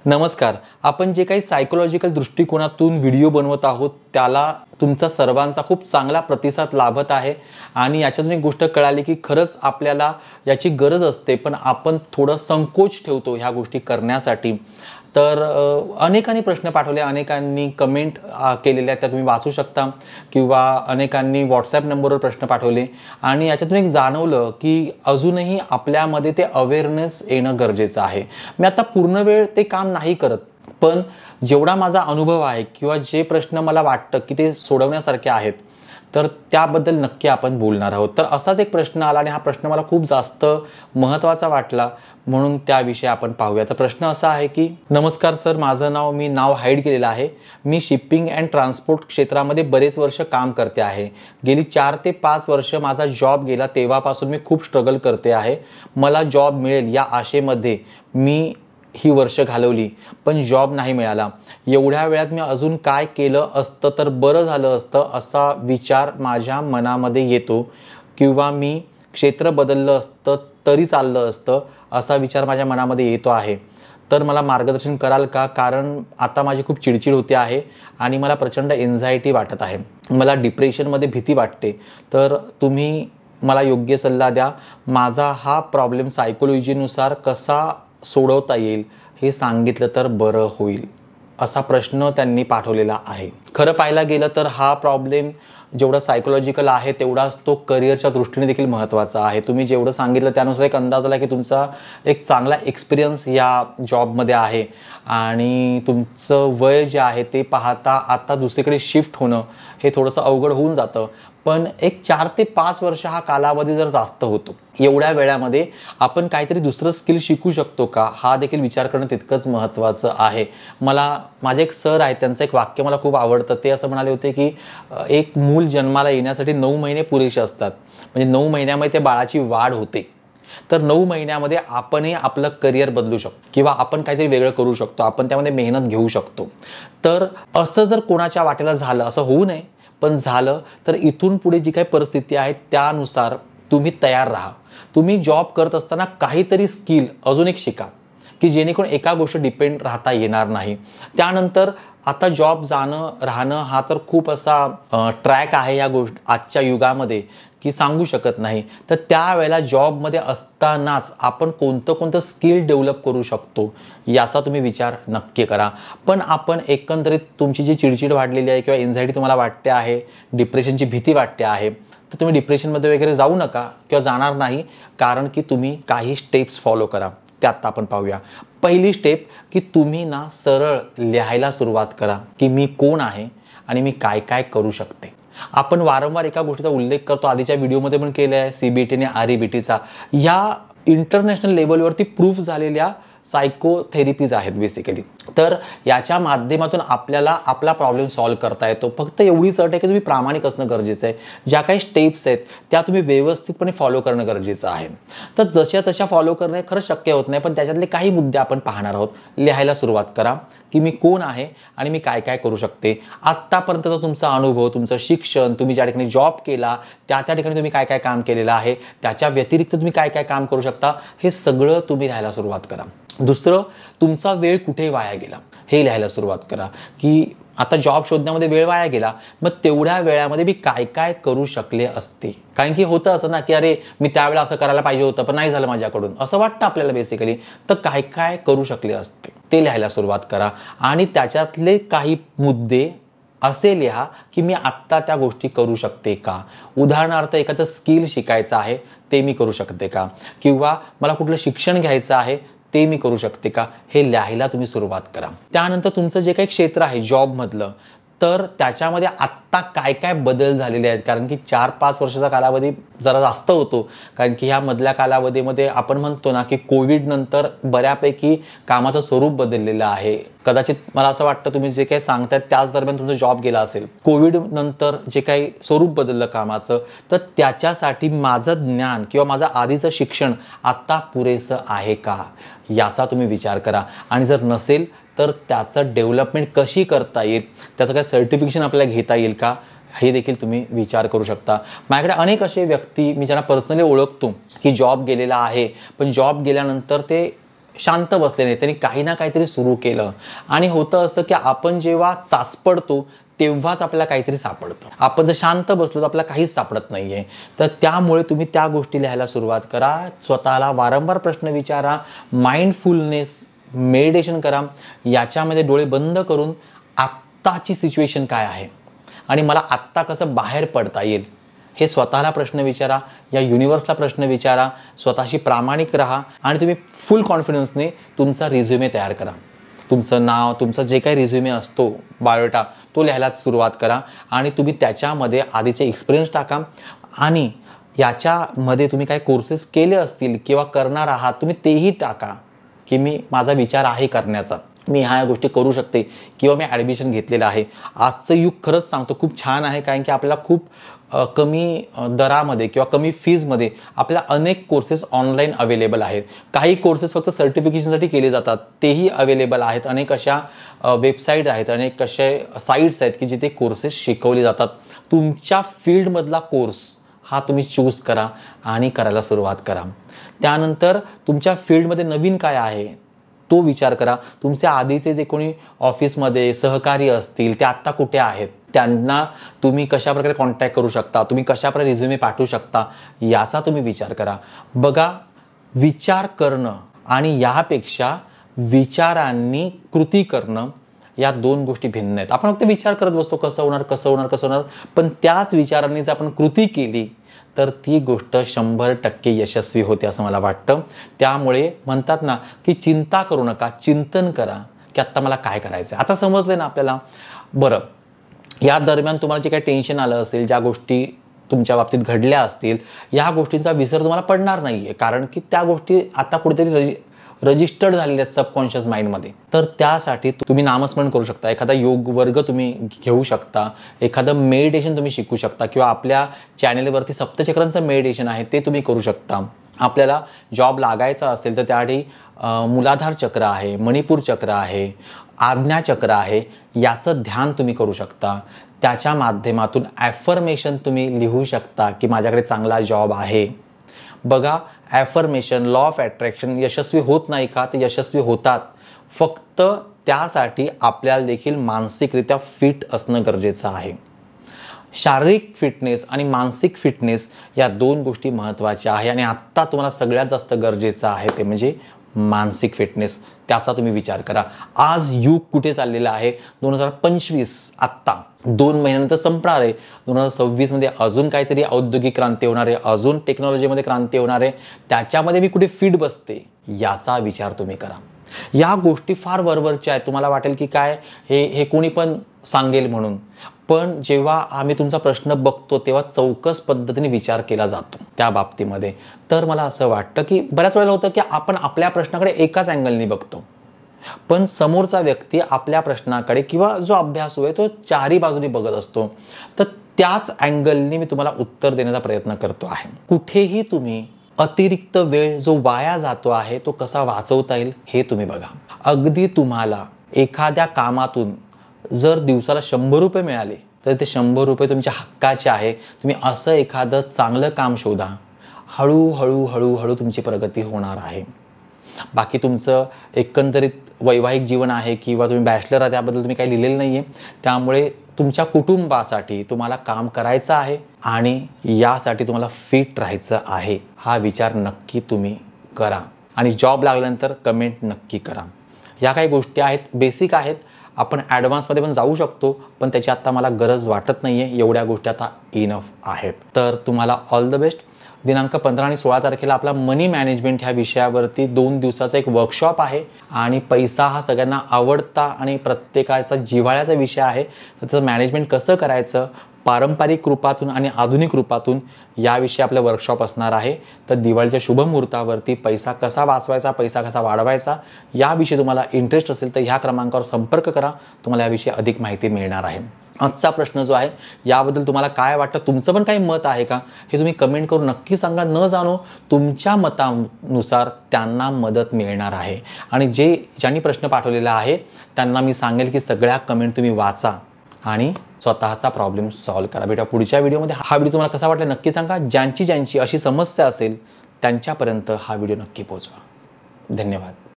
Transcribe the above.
नमस्कार. आपण जे काही सायकोलॉजिकल दृष्टिकोनातून व्हिडिओ बनवत आहोत त्याला तुमचा सर्वांचा खूप चांगला प्रतिसाद लाभत आहे आणि याच्यातून एक गोष्ट कळाली की खरंच आपल्याला याची गरज असते, पण आपण थोडं संकोच ठेवतो ह्या गोष्टी करण्यासाठी. तर अनेकांनी प्रश्न पाठवले, अनेकांनी कमेंट केलेल्या त्या तुम्ही वाचू शकता किंवा अनेकांनी WhatsApp नंबरवर प्रश्न पाठवले आणि याच्यातून एक जाणवलं की अजूनही आपल्यामध्ये ते अवेअरनेस येणं गरजेचं आहे. मी आता पूर्ण वेळ ते काम नाही करत, पण जेवढा माझा अनुभव आहे किंवा जे प्रश्न मला वाटतं की ते सोडवण्यासारखे आहेत, तर त्याबद्दल नक्की आपण बोलणार आहोत. तर असाच एक प्रश्न आला आणि हा प्रश्न मला खूप जास्त महत्त्वाचा वाटला, म्हणून त्याविषयी आपण पाहूया. तर प्रश्न असा आहे की नमस्कार सर, माझं मी नाव हाईड केलेलं आहे. मी शिपिंग अँड ट्रान्सपोर्ट क्षेत्रामध्ये बरेच वर्ष काम करते आहे. गेली 4 ते 5 वर्ष माझा जॉब गेला तेव्हापासून मी खूप स्ट्रगल करते आहे. मला जॉब मिळेल या आशेमध्ये मी ही वर्ष घालवली, पण जॉब नाही मिळाला. एवढ्या वेळात मी अजून काय केलं असतं तर बरं झालं असतं असा विचार माझ्या मनामध्ये येतो, किंवा मी क्षेत्र बदललं असतं तरी चाललं असतं असा विचार माझ्या मनामध्ये येतो आहे. तर मला मार्गदर्शन कराल का? कारण आता माझी खूप चिडचिड होते आहे आणि मला प्रचंड एन्झायटी वाटत आहे. मला डिप्रेशनमध्ये भीती वाटते. तर तुम्ही मला योग्य सल्ला द्या. माझा हा प्रॉब्लेम सायकोलॉजीनुसार कसा सोडवता येईल हे सांगितलं तर बरं होईल, असा प्रश्न त्यांनी पाठवलेला आहे. खरं पाहायला गेलं तर हा प्रॉब्लेम जेवढा सायकोलॉजिकल आहे तेवढाच तो करिअरच्या दृष्टीने देखील महत्त्वाचा आहे. तुम्ही जेवढं सांगितलं त्यानुसार एक अंदाज आला की तुमचा एक चांगला एक्सपिरियन्स या जॉबमध्ये आहे आणि तुमचं वय जे आहे ते पाहता आता दुसरीकडे शिफ्ट होणं हे थोडंसं अवघड होऊन जातं. पण एक 4 ते 5 वर्ष हा कालावधी जर जास्त होतो, एवढ्या वेळामध्ये आपण काहीतरी दुसरं स्किल शिकू शकतो का, हा देखील विचार करणं तितकंच महत्त्वाचं आहे. माझे एक सर आहेत, त्यांचं एक वाक्य मला खूप आवडतं. ते असं म्हणाले होते की एक मूल जन्माला येण्यासाठी 9 महिने पुरेसे असतात. म्हणजे 9 महिन्यामध्ये त्या बाळाची वाढ होते. तर 9 महिन्यामध्ये आपणही आपलं करिअर बदलू शकतो किंवा आपण काहीतरी वेगळं करू शकतो, आपण त्यामध्ये मेहनत घेऊ शकतो. तर असं जर कोणाच्या वाटेला झालं, असं होऊ नये, पण झालं तर इथून पुढे जी काही परिस्थिती आहे त्यानुसार तुम्ही तयार राहा. तुम्ही जॉब करत असताना काहीतरी स्किल अजून एक शिका की जेणेकरून एका गोष्ट डिपेंड राहता येणार नाही. त्यानंतर आता जॉब जाणं राहणं हा तर खूप असा ट्रॅक आहे या आजच्या युगामध्ये की सांगू शकत नाही. तर त्यावेळेला जॉबमध्ये असतानाच आपण कोणतं स्किल डेव्हलप करू शकतो याचा तुम्ही विचार नक्की करा. पण आपण एकंदरीत तुमची जी चिडचिड वाढलेली आहे किंवा एन्झायटी तुम्हाला वाटते आहे, डिप्रेशनची भीती वाटते आहे, तर तुम्ही डिप्रेशनमध्ये वगैरे जाऊ नका किंवा जाणार नाही. कारण की तुम्ही काही स्टेप्स फॉलो करा. त्यात आपण पाहूया. पहिली स्टेप की तुम्ही सरळ लिहायला सुरुवात करा की मी कोण आहे आणि मी काय काय करू शकते. आपण वारंवार एका गोष्टीचा उल्लेख करतो, आधीच्या व्हिडिओमध्ये पण केला आहे, CBT आणि REBTचा. ह्या इंटरनॅशनल लेवलवरती प्रूफ झालेल्या सायकोथेरपीज आहेत बेसिकली. तर याच्या माध्यमातून आपल्याला आपला प्रॉब्लेम सॉल्व्ह करता येतो. फक्त एवढीच अट आहे की तुम्ही प्रामाणिक असणं गरजेचं आहे. ज्या काही स्टेप्स आहेत त्या तुम्ही व्यवस्थितपणे फॉलो करणं गरजेचं आहे. तर जशा तशा फॉलो करणं खरंच शक्य होत नाही, पण त्याच्यातले काही मुद्दे आपण पाहणार आहोत. लिहायला सुरुवात करा की मी कोण आहे आणि मी काय काय करू शकते. आत्तापर्यंतचा तुमचा अनुभव, तुमचं शिक्षण, तुम्ही ज्या ठिकाणी जॉब केला त्या ठिकाणी तुम्ही काय काय काम केलेलं आहे, त्याच्या व्यतिरिक्त तुम्ही काय काय काम करू शकता, हे सगळं तुम्ही लिहायला सुरुवात करा. दुसरं, तुमचा वेळ कुठे वाया गेला हे लिहायला सुरुवात करा की आता जॉब शोधण्यामध्ये वेळ वाया गेला, मग तेवढ्या वेळामध्ये मी काय काय करू शकले असते. कारण की होतं असं ना की अरे मी त्यावेळेला असं करायला पाहिजे होतं पण नाही झालं माझ्याकडून, असं वाटतं आपल्याला बेसिकली. तर काय काय करू शकले असते ते लिहायला सुरुवात करा आणि त्याच्यातले काही मुद्दे असे लिहा की मी आत्ता त्या गोष्टी करू शकते का. उदाहरणार्थ एखादं स्किल शिकायचं आहे ते मी करू शकते का, किंवा मला कुठलं शिक्षण घ्यायचं आहे ते मी करू शकते का, हे लिहायला तुम्ही सुरुवात करा. त्यानंतर तुमचं जे काही क्षेत्र आहे जॉबमधलं, तर त्याच्यामध्ये आत्ता काय काय बदल झालेले आहेत. कारण की 4-5 वर्षाचा कालावधी जरा जास्त होतो. कारण की ह्या मधल्या कालावधीमध्ये आपण म्हणतो ना की कोविड नंतर बऱ्यापैकी कामाचं स्वरूप बदललेलं आहे. कदाचित मला असं वाटतं तुम्ही जे काही सांगतायत त्याच दरम्यान तुमचा जॉब गेला असेल. कोविड नंतर जे काही स्वरूप बदललं कामाचं, तर त्याच्यासाठी माझं ज्ञान किंवा माझं आधीचं शिक्षण आत्ता पुरेसं आहे का याचा तुम्ही विचार करा. आणि जर नसेल तर त्याचं डेव्हलपमेंट कशी करता येईल, त्याचं काय सर्टिफिकेशन आपल्याला घेता येईल का, हे देखील तुम्ही विचार करू शकता. माझ्याकडे अनेक असे व्यक्ती मी ज्यांना पर्सनली ओळखतो की जॉब गेलेला आहे, पण जॉब गेल्यानंतर ते शांत बसले नाही, त्यांनी काही ना काहीतरी सुरू केलं. आणि होतं असं की आपण जेव्हा चाचपडतो तेव्हाच आपल्याला काहीतरी सापडतं. आपण जर शांत बसलो तर आपल्याला काहीच सापडत नाहीये. तर त्यामुळे तुम्ही त्या गोष्टी लिहायला सुरुवात करा. स्वतःला वारंवार प्रश्न विचारा, माइंडफुलनेस मेडिटेशन करा. याच्यामध्ये डोळे बंद करून आत्ताची सिच्युएशन काय आहे आणि मला आत्ता कसं बाहेर पडता येईल हे स्वतःला प्रश्न विचारा, या युनिवर्सला प्रश्न विचारा, स्वतःशी प्रामाणिक राहा आणि तुम्ही फुल कॉन्फिडन्सने तुमचा रिझ्युमे तयार करा. तुमचं नाव, तुमचा जे काही रिझ्युमे असतो, बायोडेटा, तो लिहायला सुरुवात करा आणि तुम्ही त्याच्यामध्ये आधीचे एक्सपिरियन्स टाका आणि याच्यामध्ये तुम्ही काही कोर्सेस केले असतील किंवा करणार आहात तुम्ही तेही टाका की माझा विचार आहे करण्याचा, मी ह्या गोष्टी करू शकते किंवा मी ॲडमिशन घेतलेलं आहे. आजचं युग खरंच सांगतो खूप छान आहे, कारण की आपल्याला खूप कमी दरामध्ये किंवा कमी फीजमध्ये आपल्याला अनेक कोर्सेस ऑनलाईन अवेलेबल आहेत. काही कोर्सेस फक्त सर्टिफिकेशनसाठी केले जातात, तेही अवेलेबल आहेत. अनेक अशा वेबसाईट आहेत, अनेक असे साईट्स आहेत की जिथे कोर्सेस शिकवले जातात. तुमच्या फील्डमधला कोर्स हा तुम्ही चूज करा आणि करायला सुरुवात करा. त्यानंतर तुमच्या फील्डमध्ये नवीन काय आहे तो विचार करा. तुमचे आधीचे जे कोणी ऑफिसमध्ये सहकारी असतील ते आत्ता कुठे आहेत, त्यांना तुम्ही कशाप्रकारे कॉन्टॅक्ट करू शकता, तुम्ही कशाप्रकारे रिझ्युमे पाठवू शकता, याचा तुम्ही विचार करा. बघा, विचार करणं आणि यापेक्षा विचारांनी कृती करणं या दोन गोष्टी भिन्न आहेत. आपण फक्त विचार करत बसतो कसं होणार कसं होणार कसं होणार, पण त्याच विचारांनी जर आपण कृती केली तर ती गोष्ट 100% यशस्वी होते असं मला वाटतं. त्यामुळे म्हणतात ना की चिंता करू नका, चिंतन करा की आत्ता मला काय करायचं आहे. आता समजलं ना आपल्याला. बरं, या दरम्यान तुम्हाला जे काही टेन्शन आलं असेल, ज्या गोष्टी तुमच्या बाबतीत घडल्या असतील, या गोष्टींचा विसर तुम्हाला पडणार नाही आहे, कारण की त्या गोष्टी आता कुठेतरी रजिस्टर्ड झालेल्या आहेत सबकॉन्शियस माइंडमध्ये. तर त्यासाठी तुम्ही नामस्मरण करू शकता, एखादा योग वर्ग तुम्ही घेऊ शकता, एखादं मेडिटेशन तुम्ही शिकू शकता किंवा आपल्या चॅनेलवरती सप्तचक्रांचं मेडिटेशन आहे ते तुम्ही करू शकता. आपल्याला जॉब लागायचा असेल तर त्यासाठी मूलाधार चक्र आहे, मणिपूर चक्र आहे, आज्ञा चक्र आहे, याचं ध्यान तुम्ही करू शकता. त्याच्या माध्यमातून ॲफर्मेशन तुम्ही लिहू शकता की माझ्याकडे चांगला जॉब आहे. बघा, ॲफर्मेशन, लॉ ऑफ अट्रॅक्शन यशस्वी होत नाही का? ते यशस्वी होतात. फक्त त्यासाठी आपल्याला देखील मानसिकरित्या फिट असणं गरजेचं आहे. शारीरिक फिटनेस आणि मानसिक फिटनेस या दोन गोष्टी महत्त्वाच्या आहे आणि आत्ता तुम्हाला सगळ्यात जास्त गरजेचं आहे ते म्हणजे मानसिक फिटनेस. त्याचा तुम्ही विचार करा. आज युग कुठे चाललेलं आहे? 2025 आत्ता 2 महिन्यानंतर संपणार आहे. 2026 अजून काहीतरी औद्योगिक क्रांती होणार आहे, अजून टेक्नॉलॉजीमध्ये क्रांती होणार आहे. त्याच्यामध्ये मी कुठे फिट बसते याचा विचार तुम्ही करा. या गोष्टी फार वरवरच्या आहेत. तुम्हाला वाटेल की काय हे कोणी पण सांगेल म्हणून, पण जेव्हा आम्ही तुमचा प्रश्न बघतो तेव्हा चौकस पद्धतीने विचार केला जातो त्या बाबतीमध्ये. तर मला असं वाटतं की बऱ्याच वेळेला होतं की आपण आपल्या प्रश्नाकडे एकाच अँगलनी बघतो, पण समोरचा व्यक्ती आपल्या प्रश्नाकडे किंवा जो अभ्यासू आहे तो चारही बाजूनी बघत असतो. तर त्याच अँगलनी मी तुम्हाला उत्तर देण्याचा प्रयत्न करतो आहे. कुठेही तुम्ही अतिरिक्त वेळ जो वाया जातो आहे तो कसा वाचवता येईल हे तुम्ही बघा. अगदी तुम्हाला एखाद्या कामातून जर दिवसाला 100 रुपये मिळाले तर ते 100 रुपये तुमच्या हक्काचे आहे. तुम्ही असं एखादं चांगलं काम शोधा. हळूहळू हळूहळू तुमची प्रगती होणार आहे. बाकी तुमचं एकंदरीत वैवाहिक जीवन आहे किंवा तुम्ही बॅचलर आहे त्याबद्दल तुम्ही काही लिहिलेलं नाही आहे. त्यामुळे तुमच्या कुटुंबासाठी तुम्हाला काम करायचं आहे आणि यासाठी तुम्हाला फिट राहायचं आहे. हा विचार नक्की तुम्ही करा आणि जॉब लागल्यानंतर कमेंट नक्की करा. या काही गोष्टी आहेत, बेसिक आहेत. आपण ॲडव्हान्समध्ये पण जाऊ शकतो, पण त्याची आत्ता मला गरज वाटत नाही आहे. एवढ्या गोष्टी आता इनफ आहेत. तर तुम्हाला ऑल द बेस्ट. दिनांक 15 आणि 16 तारखेला आपला मनी मॅनेजमेंट ह्या विषयावरती 2 दिवसाचा एक वर्कशॉप आहे आणि पैसा हा सगळ्यांना आवडता आणि प्रत्येकाचा जिव्हाळ्याचा विषय आहे. त्याचं मॅनेजमेंट कसं करायचं पारंपरिक रूपातून आणि आधुनिक रूपातून याविषयी आपलं वर्कशॉप असणार आहे. तर दिवाळीच्या शुभ मुहूर्तावरती पैसा कसा वाचवायचा, पैसा कसा वाढवायचा याविषयी तुम्हाला इंटरेस्ट असेल तर ह्या क्रमांकावर संपर्क करा. तुम्हाला याविषयी अधिक माहिती मिळणार आहे. आजचा प्रश्न जो आहे याबद्दल तुम्हाला काय वाटतं, तुमचं पण काही मत आहे का हे तुम्ही कमेंट करून नक्की सांगा. न जाणो तुमच्या मतानुसार त्यांना मदत मिळणार आहे. आणि ज्यांनी प्रश्न पाठवलेला आहे त्यांना मी सांगेल की सगळ्या कमेंट तुम्ही वाचा आणि स्वतःचा प्रॉब्लेम सॉल्व्ह करा. भेटा पुढच्या व्हिडिओमध्ये. हा व्हिडिओ तुम्हाला कसा वाटला नक्की सांगा. ज्यांची अशी समस्या असेल त्यांच्यापर्यंत हा व्हिडिओ नक्की पोहोचवा. धन्यवाद.